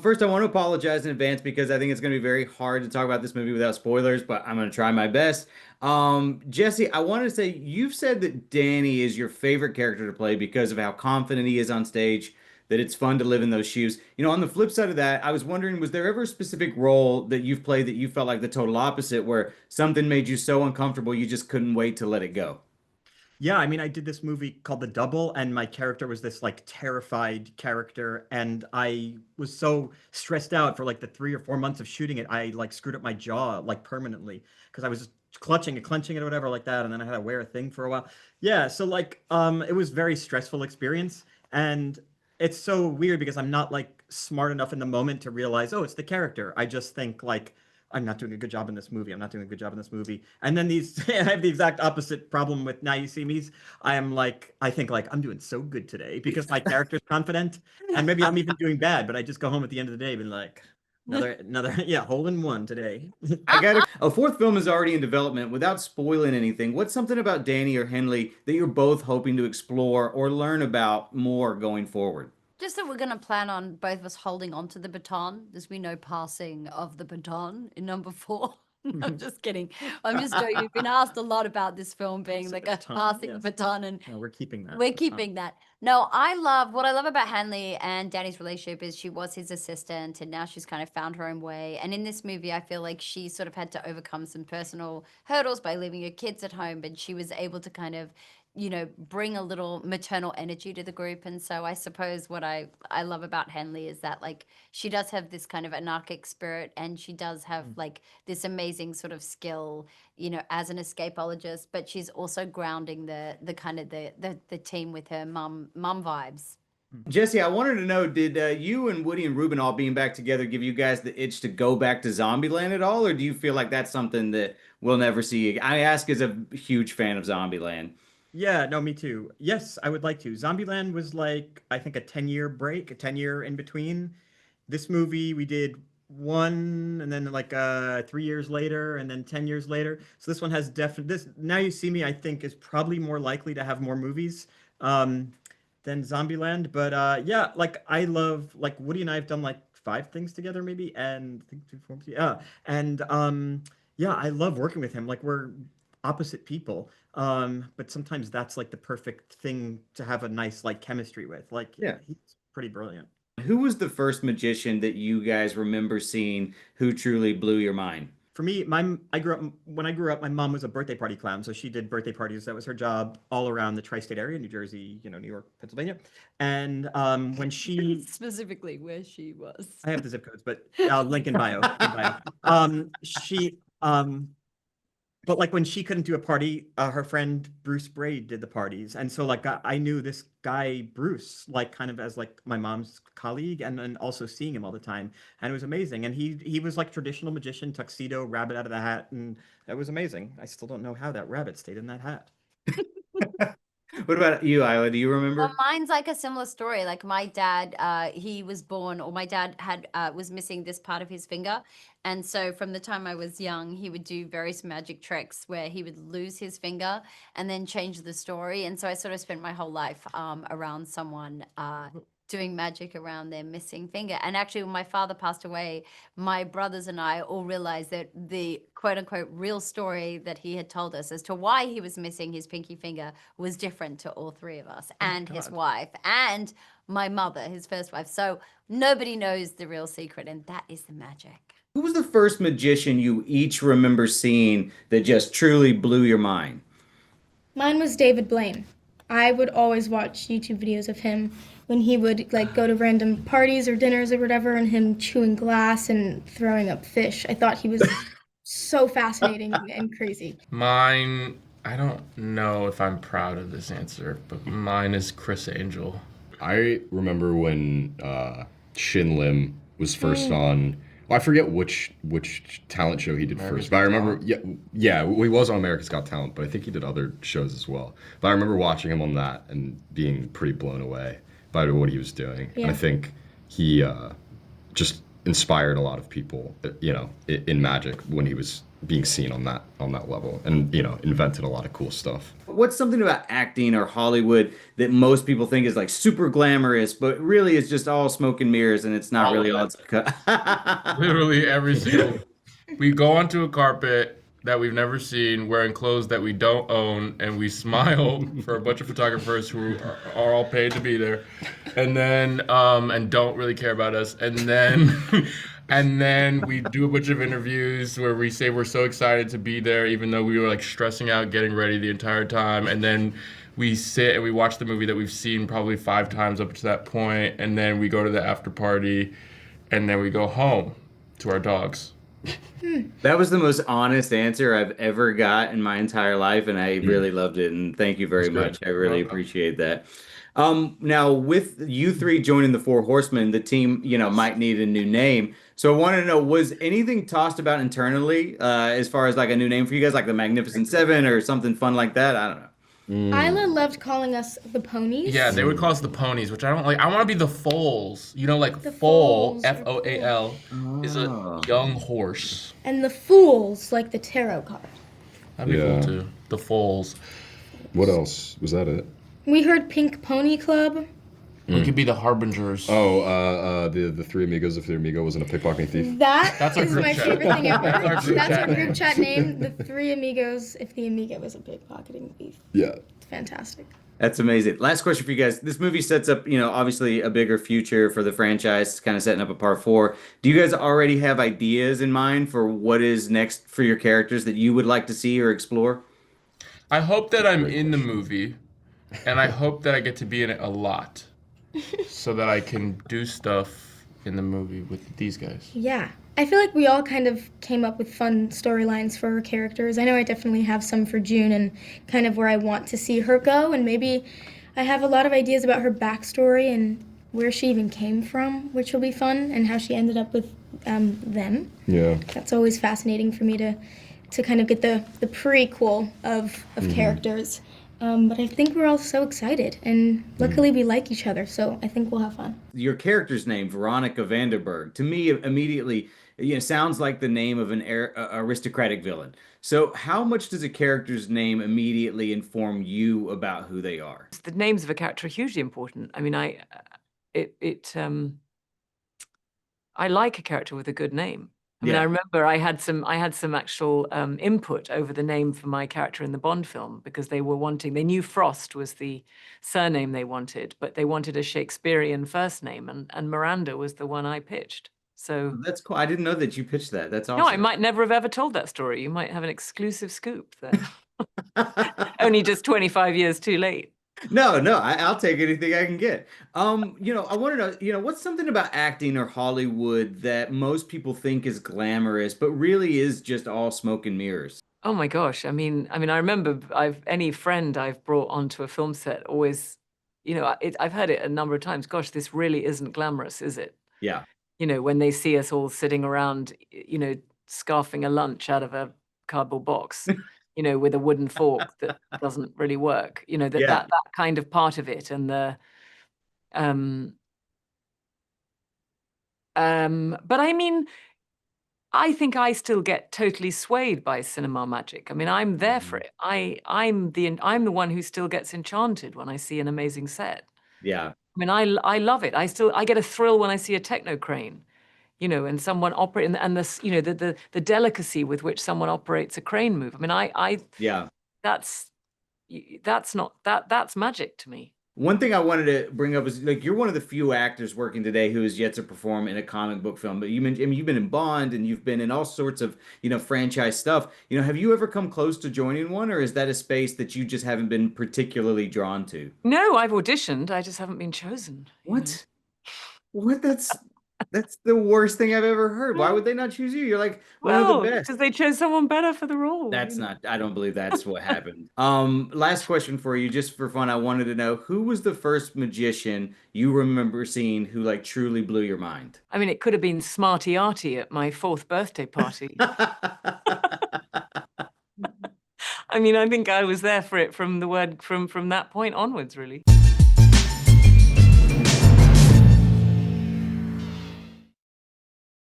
first, I want to apologize in advance because I think it's going to be very hard to talk about this movie without spoilers, but I'm going to try my best. Jesse, I wanted to say you've said that Danny is your favorite character to play because of how confident he is on stage, that it's fun to live in those shoes. On the flip side of that, I was wondering, was there ever a specific role that you've played that you felt like the total opposite, where something made you so uncomfortable you just couldn't wait to let it go? Yeah, I mean, I did this movie called The Double, and my character was this like terrified character, and I was so stressed out for like the 3 or 4 months of shooting it. I like screwed up my jaw like permanently because I was just clutching it, clenching it, or whatever like that, and then I had to wear a thing for a while. Yeah, so like it was very stressful experience, and it's so weird because I'm not like smart enough in the moment to realize, oh, it's the character. I just think like I'm not doing a good job in this movie. I'm not doing a good job in this movie. And then these, I have the exact opposite problem with Now You See Me's. I am like, I think like I'm doing so good today because my character's confident, and maybe I'm even doing bad, but I just go home at the end of the day being like, another, yeah, hole in one today. I got a fourth film is already in development. Without spoiling anything, what's something about Danny or Henley that you're both hoping to explore or learn about more going forward? Just that we're going to plan on both of us holding on to the baton. There's been no passing of the baton in number four. I'm just kidding. I'm just joking. We've been asked a lot about this film being like a passing Yes. baton, and No, we're keeping that. we're keeping that. No, I love what I love about Hanley and Danny's relationship is she was his assistant and now she's kind of found her own way. And in this movie, I feel like she sort of had to overcome some personal hurdles by leaving her kids at home, but she was able to kind of, bring a little maternal energy to the group. And so I suppose what I love about Henley is that like she does have this kind of anarchic spirit and she does have like this amazing sort of skill, as an escapologist, but she's also grounding the kind of the team with her mum vibes. Jesse, I wanted to know, did you and Woody and Ruben all being back together give you guys the itch to go back to Zombieland at all, or do you feel like that's something that we'll never see again? I ask as a huge fan of Zombieland. Yeah, no, me too. Yes, I would like to. Zombieland was like, I think a 10-year break, a 10-year in between. This movie we did one and then like 3 years later and then 10 years later. So this one has definite this Now You See Me, I think, is probably more likely to have more movies um than Zombieland. But yeah, like I love like Woody and I have done like 5 things together maybe and I think 2, 4, yeah. And yeah, I love working with him. Like we're opposite people. But sometimes that's like the perfect thing to have a nice like chemistry with. Like Yeah. he's pretty brilliant. Who was the first magician that you guys remember seeing who truly blew your mind? For me, I grew up when I grew up, my mom was a birthday party clown, so she did birthday parties. That was her job all around the tri-state area, New Jersey, New York, Pennsylvania. And when she Specifically where she was. I have the zip codes, but link in bio. In bio. She but like when she couldn't do a party, her friend Bruce Braid did the parties, and so like I knew this guy Bruce like kind of as like my mom's colleague, and also seeing him all the time, and it was amazing. And he was like traditional magician, tuxedo, rabbit out of the hat, and that was amazing. I still don't know how that rabbit stayed in that hat. What about you, Isla? Do you Well, remember? mine's like a similar story. Like my dad, he was born, or my dad had was missing this part of his finger, and so from the time I was young, he would do various magic tricks where he would lose his finger and then change the story. And so I sort of spent my whole life around someone doing magic around their missing finger. And actually, when my father passed away, my brothers and I all realized that the quote unquote real story that he had told us as to why he was missing his pinky finger was different to all three of us and his God. wife and my mother, his first wife. So nobody knows the real secret, and that is the magic. Who was the first magician you each remember seeing that just truly blew your mind? Mine was David Blaine. I would always watch YouTube videos of him when he would like go to random parties or dinners or whatever and him chewing glass and throwing up fish. I thought he was so fascinating and crazy. Mine, I don't know if I'm proud of this answer, but mine is Chris Angel. I remember when Shin Lim was first on. Well, I forget which talent show he did America's first, but I Got remember, Talent. yeah, he was on America's Got Talent, but I think he did other shows as well. But I remember watching him on that and being pretty blown away by what he was doing. And I Yeah. think he just inspired a lot of people, in magic when he was being seen on that level, and invented a lot of cool stuff. What's something about acting or Hollywood that most people think is like super glamorous, but really is just all smoke and mirrors and it's not All really of all it. it's Literally every single. We go onto a carpet that we've never seen, wearing clothes that we don't own, and we smile for a bunch of photographers who are all paid to be there, and then and don't really care about us, and then and then we do a bunch of interviews where we say we're so excited to be there, even though we were like stressing out getting ready the entire time, and then we sit and we watch the movie that we've seen probably 5 times up to that point, and then we go to the after party, and then we go home to our dogs. That was the most honest answer I've ever got in my entire life, and I really loved it. And thank you very That's much. great. I really appreciate that. Now, with you three joining the Four Horsemen, the team, might need a new name. So I wanted to know, was anything tossed about internally, as far as like a new name for you guys, like the Magnificent Seven or something fun like that? I don't know. Isla loved calling us the ponies. Yeah, they would call us the ponies, which I don't like. I want to be the foals. Like The foal, foals are Foal, is a Oh. young horse. And the fools, like the tarot card. That'd be Yeah. cool too. The foals. What else? Was that it? We heard Pink Pony Club. We could be the harbingers. Oh, the Three Amigos. If Three Amigo wasn't a pickpocketing thief. That's our Is group my chat. favorite thing ever. That's our group That's chat our name. group chat name, the Three Amigos, if the Amigo was a pickpocketing thief. Yeah. It's fantastic. That's amazing. Last question for you guys. This movie sets up, obviously a bigger future for the franchise. It's kind of setting up a part four. Do you guys already have ideas in mind for what is next for your characters that you would like to see or explore? I hope that I'm in the movie, and I hope that I get to be in it a lot, so that I can do stuff in the movie with these guys. Yeah. I feel like we all kind of came up with fun storylines for our characters. I know I definitely have some for June and kind of where I want to see her go, and maybe I have a lot of ideas about her backstory and where she even came from, which will be fun, and how she ended up with them. Yeah. That's always fascinating for me to kind of get the prequel of characters. But I think we're all so excited, and luckily we like each other, so I think we'll have fun. Your character's name, Veronica Vanderburg, to me immediately, sounds like the name of an aristocratic villain. So how much does a character's name immediately inform you about who they are? The names of a character are hugely important. I mean, I like a character with a good name. I mean, Yeah. I remember I had some actual input over the name for my character in the Bond film, because they knew Frost was the surname they wanted, but they wanted a Shakespearean first name, and Miranda was the one I pitched. So That's cool. I didn't know that you pitched that. That's no, I awesome. might never have ever told that story. You might have an exclusive scoop there. Only just 25 years too late. No, I'll take anything I can get. I want to know, what's something about acting or Hollywood that most people think is glamorous, but really is just all smoke and mirrors? Oh my gosh. I mean, I remember any friend I've brought onto a film set always, I've heard it a number of times. Gosh, this really isn't glamorous, is it? Yeah. When they see us all sitting around, scarfing a lunch out of a cardboard box, with a wooden fork that doesn't really work, Yeah. that kind of part of it. And but I mean, I think I still get totally swayed by cinema magic. I mean, I'm there for it. I'm the one who still gets enchanted when I see an amazing set. Yeah. I mean, I love it. I get a thrill when I see a techno crane, and someone operating, and this, the delicacy with which someone operates a crane move. I mean, Yeah. that's magic to me. One thing I wanted to bring up is like you're one of the few actors working today who has yet to perform in a comic book film. But you've been in Bond and you've been in all sorts of franchise stuff. Have you ever come close to joining one, or is that a space that you just haven't been particularly drawn to? No, I've auditioned. I just haven't been chosen. What? What? That's the worst thing I've ever heard. Why would they not choose you? You're like one of Well, the best. because they chose someone better for the role. That's not, I don't believe that's what happened. Last question for you, just for fun. I wanted to know, who was the first magician you remember seeing who like truly blew your mind? I mean, it could have been Smarty Artie at my 4th birthday party. I mean, I think I was there for it from that point onwards, really.